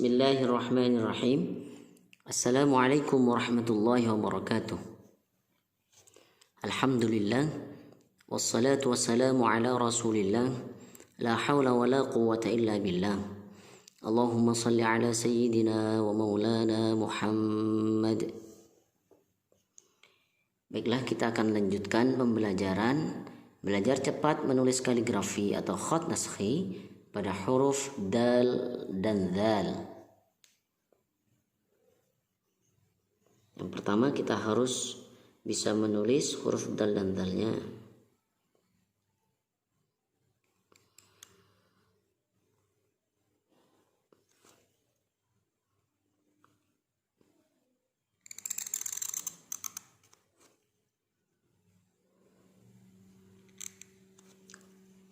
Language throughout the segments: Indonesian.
Bismillahirrahmanirrahim. Assalamualaikum warahmatullahi wabarakatuh. Alhamdulillah. Wassalatu wassalamu ala rasulillah. La hawla wa la quwwata illa billah. Allahumma salli ala sayyidina wa maulana Muhammad. Baiklah, kita akan lanjutkan pembelajaran belajar cepat menulis kaligrafi atau khat naskhi pada huruf dal dan dzal. Yang pertama, kita harus bisa menulis huruf dal dan dzalnya.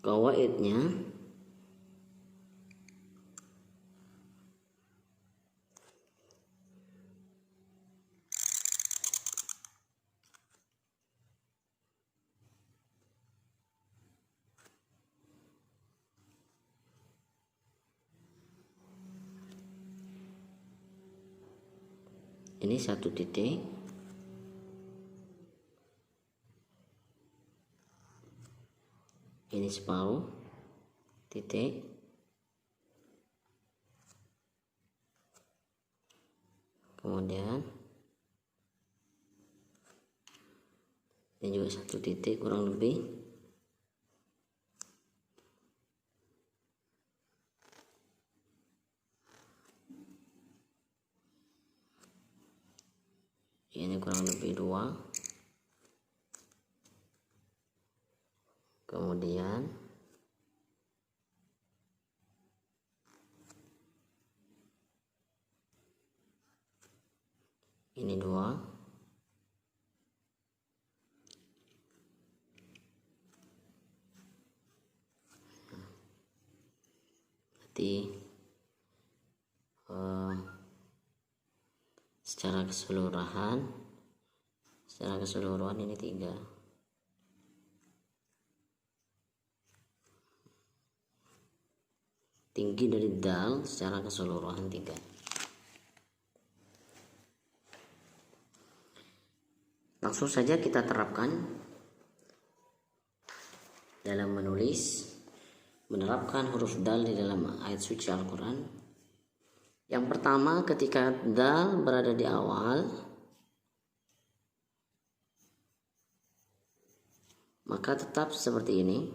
Qawaidnya ini satu titik, ini separuh titik, kemudian ini juga satu titik kurang lebih, ini kurang lebih 2, kemudian ini 2, berarti secara keseluruhan ini 3. Tinggi dari dal secara keseluruhan 3. Langsung saja kita terapkan dalam menerapkan huruf dal di dalam ayat suci Al-Quran. Yang pertama, ketika dal berada di awal, maka tetap seperti ini.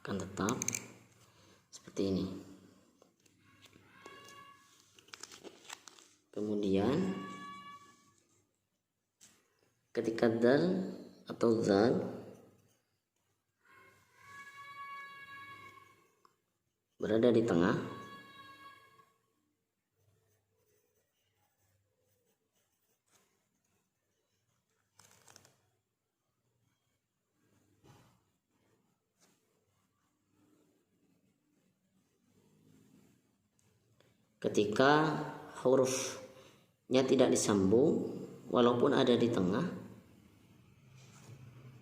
Akan tetap seperti ini. Kemudian ketika dal atau zal berada di tengah, ketika hurufnya tidak disambung walaupun ada di tengah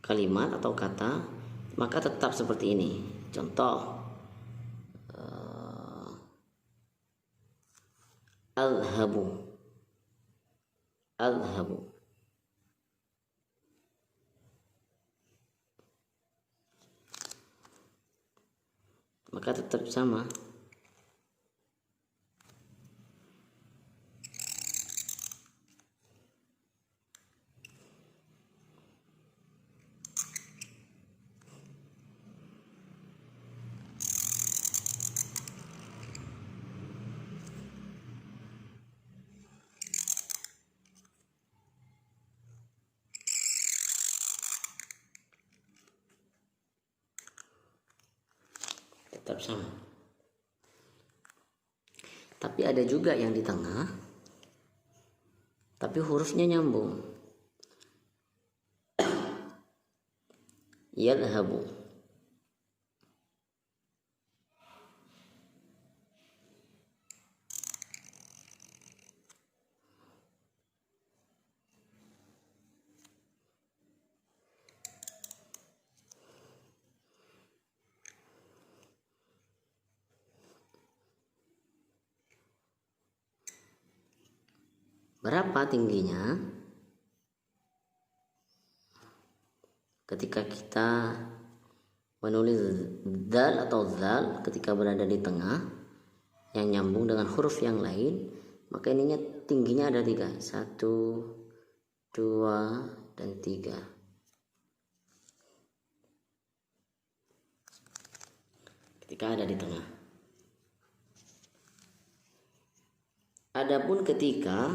kalimat atau kata, maka tetap seperti ini. Contoh, adhabu, maka tetap sama. Tetap sama. Tapi ada juga yang di tengah, tapi hurufnya nyambung. Yadhabu, Berapa tingginya? Ketika kita menulis dal atau zal ketika berada di tengah yang nyambung dengan huruf yang lain, maka ininya tingginya ada 3, 1, 2, dan 3. Ketika ada di tengah. Adapun ketika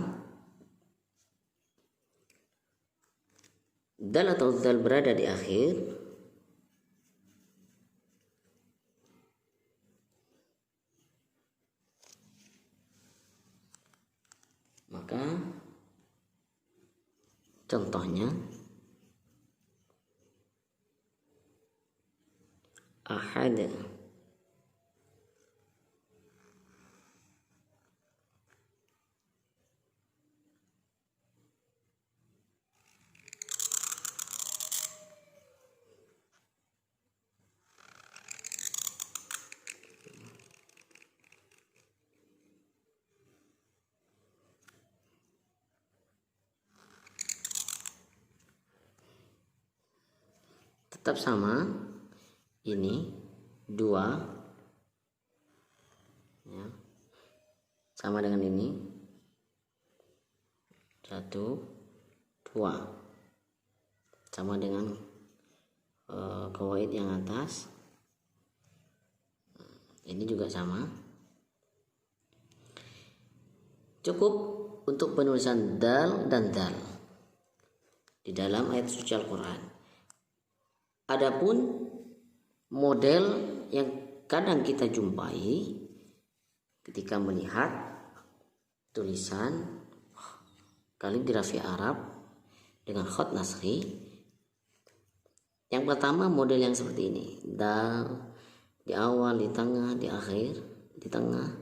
dal atau zal berada di akhir, maka contohnya ahad, tetap sama, ini 2 ya, sama dengan ini 1, 2, sama dengan kawaid yang atas. Ini juga sama. Cukup untuk penulisan dal dan dal di dalam ayat suci Al-Quran. Adapun model yang kadang kita jumpai ketika melihat tulisan kaligrafi Arab dengan khat naskhi, yang pertama model yang seperti ini, dal di awal, di tengah, di akhir, di tengah.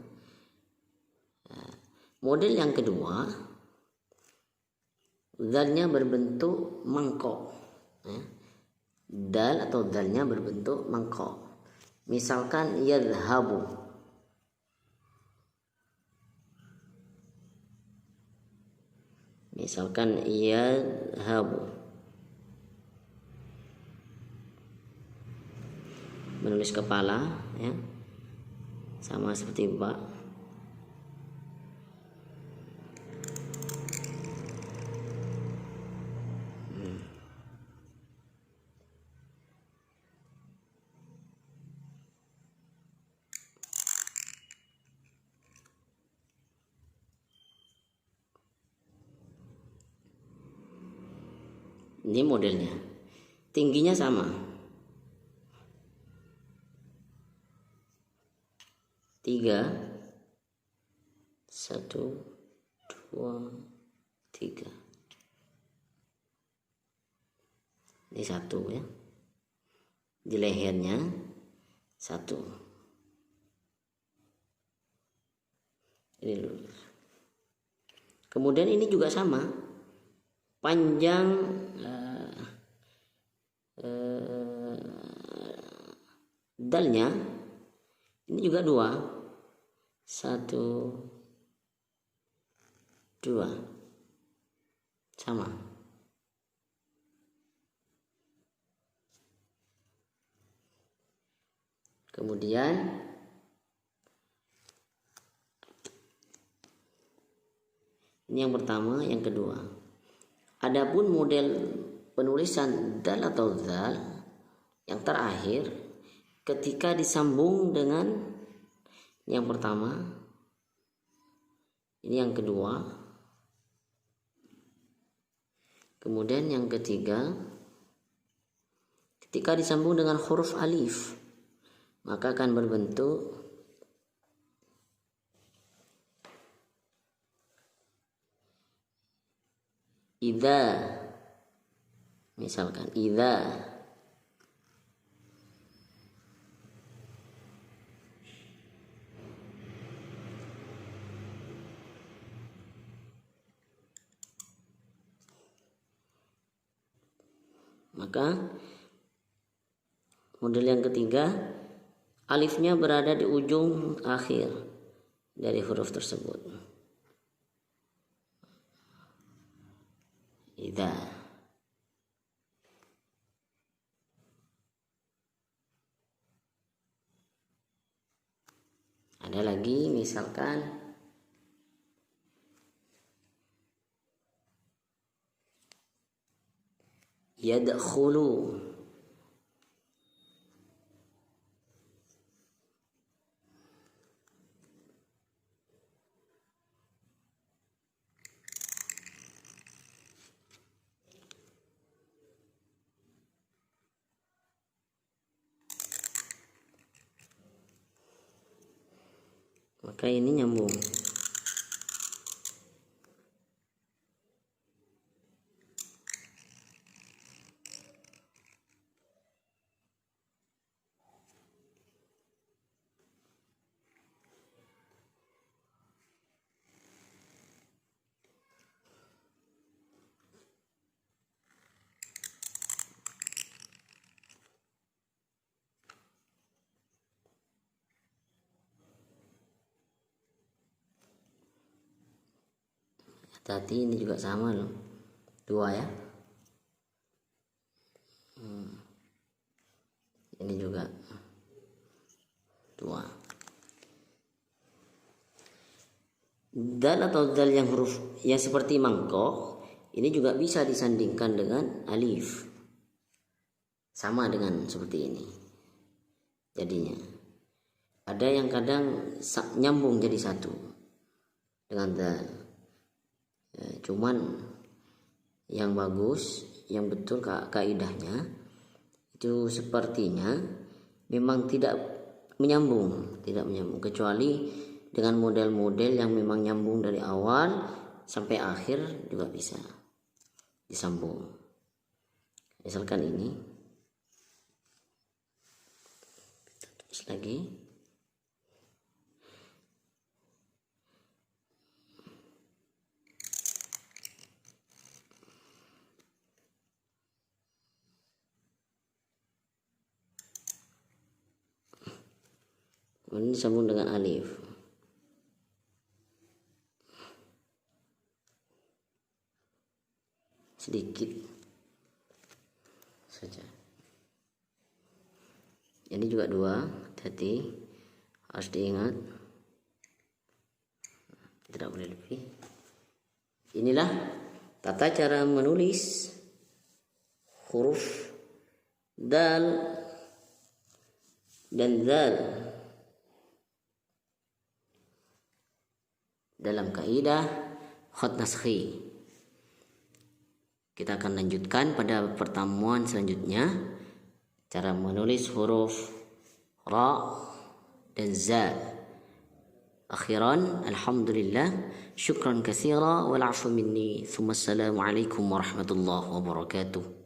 Model yang kedua, dalnya berbentuk mangkok ya. Dal atau dalnya berbentuk mangkok. Misalkan yadhabu, menulis kepala ya, sama seperti ba. Ini modelnya, tingginya sama, 3, 1, 2, 3. Ini 1 ya, di lehernya 1. Ini lurus. Kemudian ini juga sama, panjang dalnya ini juga 2, 1, 2, sama. Kemudian ini yang pertama, yang kedua. Adapun model penulisan dal atau zal yang terakhir, ketika disambung dengan yang pertama, ini yang kedua, kemudian yang ketiga, ketika disambung dengan huruf alif, maka akan berbentuk idza. Misalkan idza, maka model yang ketiga, alifnya berada di ujung akhir dari huruf tersebut. idza. Ada lagi misalkan yadkhulu. Maka ini nyambung. Hati-hati, ini juga sama loh, 2 ya. Ini juga 2. Dal atau dal yang huruf yang seperti mangkok ini juga bisa disandingkan dengan alif, sama dengan seperti ini jadinya. Ada yang kadang nyambung jadi satu dengan dal. Cuman yang bagus, yang betul kaidahnya itu sepertinya memang tidak menyambung, kecuali dengan model-model yang memang nyambung dari awal sampai akhir juga bisa disambung. Misalkan ini, terus lagi. Ini disambung dengan alif. Sedikit saja. Ini juga 2, hati-hati, harus diingat, tidak boleh lebih. Inilah tata cara menulis huruf dal dan zal dalam kaidah khat naskhi. Kita akan lanjutkan pada pertemuan selanjutnya cara menulis huruf ra dan za. Akhiran, alhamdulillah, syukran katsira wal 'afwu minni. Assalamualaikum warahmatullahi wabarakatuh.